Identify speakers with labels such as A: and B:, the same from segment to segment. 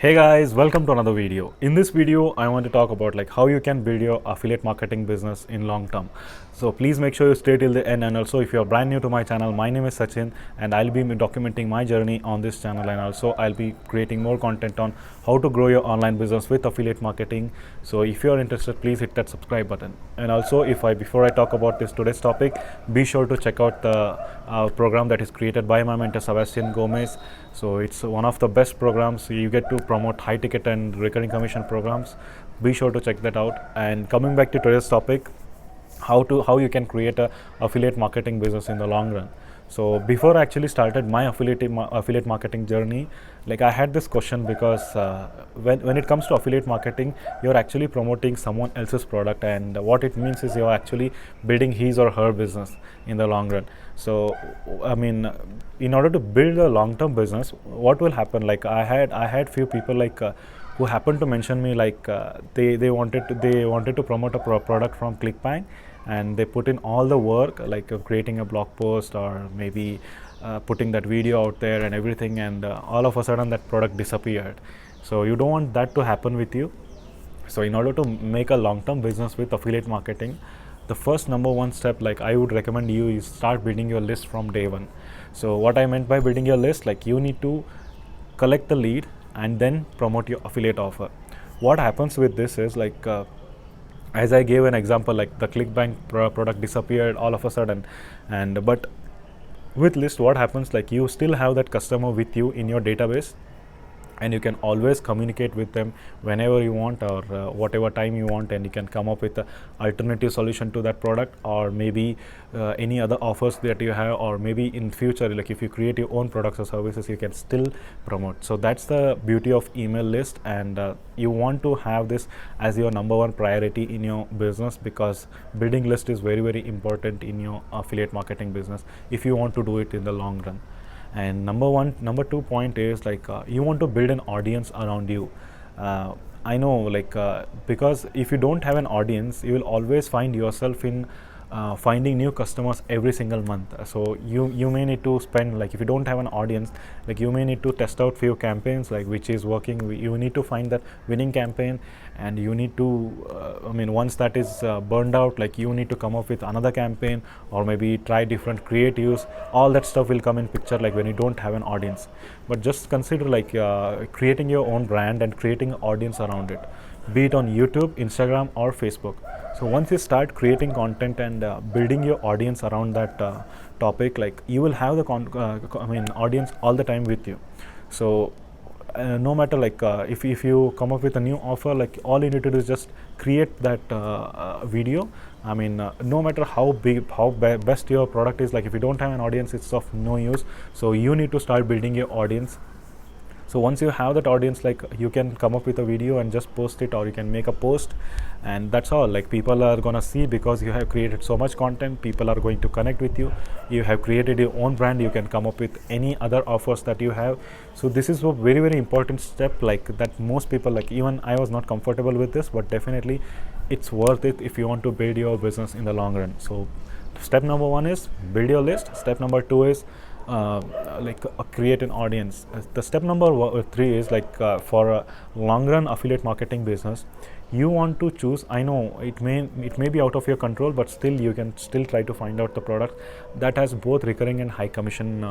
A: Hey guys, welcome to another video. In this video, I want to talk about like how you can build your affiliate marketing business in long term. So please make sure you stay till the end, and also if you're brand new to my channel, my name is Sachin and I'll be documenting my journey on this channel, and also I'll be creating more content on how to grow your online business with affiliate marketing. So if you're interested, please hit that subscribe button. And also before I talk about this today's topic, be sure to check out the program that is created by my mentor Sebastian Gomez. So it's one of the best programs. You get to promote high ticket and recurring commission programs. Be sure to check that out. And coming back to today's topic, how you can create a affiliate marketing business in the long run. So before I actually started my affiliate marketing journey, like I had this question because when it comes to affiliate marketing, you're actually promoting someone else's product, and what it means is you're actually building his or her business in the long run. So I mean, in order to build a long-term business, what will happen? Like I had few people like who happened to mention me like they wanted to promote a product from Clickbank, and they put in all the work like creating a blog post or maybe putting that video out there and everything, and all of a sudden that product disappeared. So you don't want that to happen with you. So in order to make a long-term business with affiliate marketing, the first number one step like I would recommend you is start building your list from day one. So what I meant by building your list, like you need to collect the lead and then promote your affiliate offer. What happens with this is like as I gave an example, like the Clickbank product disappeared all of a sudden, and but with list what happens, like you still have that customer with you in your database, and you can always communicate with them whenever you want, or whatever time you want, and you can come up with an alternative solution to that product, or maybe any other offers that you have, or maybe in future, like if you create your own products or services, you can still promote. So that's the beauty of email list, and you want to have this as your number one priority in your business, because building list is very, very important in your affiliate marketing business if you want to do it in the long run. And number two point is like you want to build an audience around you. I know, like because if you don't have an audience, you will always find yourself in finding new customers every single month. So you may need to spend, like if you don't have an audience, like you may need to test out few campaigns like which is working. You need to find that winning campaign, and you need to once that is burned out, like you need to come up with another campaign, or maybe try different creatives. All that stuff will come in picture like when you don't have an audience. But just consider like creating your own brand and creating an audience around it, be it on YouTube, Instagram, or Facebook. So once you start creating content and building your audience around that topic, like you will have the audience all the time with you. So no matter like if you come up with a new offer, like all you need to do is just create that video. No matter how best your product is, like if you don't have an audience, it's of no use. So you need to start building your audience. So once you have that audience, like you can come up with a video and just post it, or you can make a post, and that's all. Like people are gonna see, because you have created so much content, people are going to connect with you. You have created your own brand. You can come up with any other offers that you have. So this is a very, very important step, like that most people, like even I was not comfortable with this, but definitely it's worth it if you want to build your business in the long run. So step number one is build your list. Step number two is create an audience. The step number three is like for a long run affiliate marketing business, you want to choose, I know it may be out of your control, but still you can still try to find out the product that has both recurring and high commission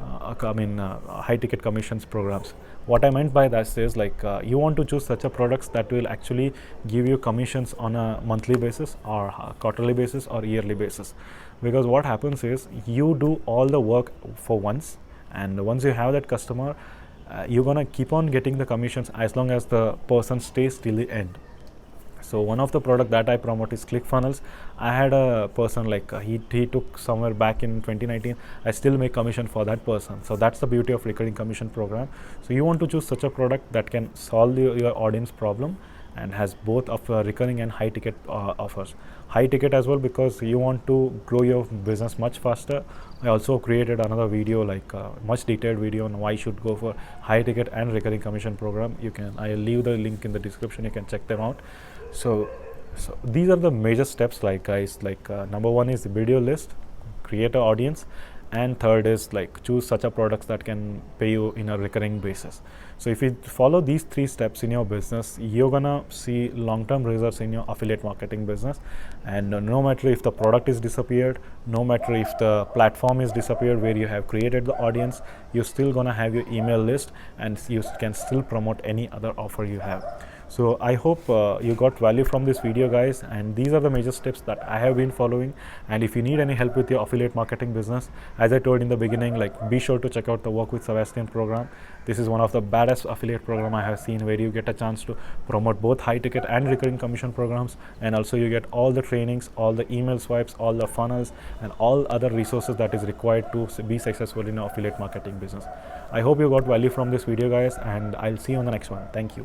A: high ticket commissions programs. What I meant by that is like you want to choose such a products that will actually give you commissions on a monthly basis, or quarterly basis, or yearly basis. Because what happens is you do all the work for once, and once you have that customer, you're gonna keep on getting the commissions as long as the person stays till the end. So one of the product that I promote is Clickfunnels. I had a person like he took somewhere back in 2019. I still make commission for that person. So that's the beauty of recurring commission program. So you want to choose such a product that can solve your audience problem, and has both of recurring and high ticket offers. High ticket as well, because you want to grow your business much faster. I also created another video, like much detailed video on why you should go for high ticket and recurring commission program. I'll leave the link in the description. You can check them out. So these are the major steps, like guys, like number one is build your list, create an audience, and third is like choose such a products that can pay you in a recurring basis. So if you follow these 3 steps in your business, you're gonna see long-term results in your affiliate marketing business. And no matter if the product is disappeared, no matter if the platform is disappeared where you have created the audience, you're still gonna have your email list and you can still promote any other offer you have. So I hope you got value from this video, guys, and these are the major steps that I have been following. And if you need any help with your affiliate marketing business, as I told in the beginning, like be sure to check out the Work with Sebastian program. This is one of the baddest affiliate program I have seen, where you get a chance to promote both high ticket and recurring commission programs, and also you get all the trainings, all the email swipes, all the funnels, and all other resources that is required to be successful in your affiliate marketing business. I hope you got value from this video, guys, and I'll see you on the next one. Thank you.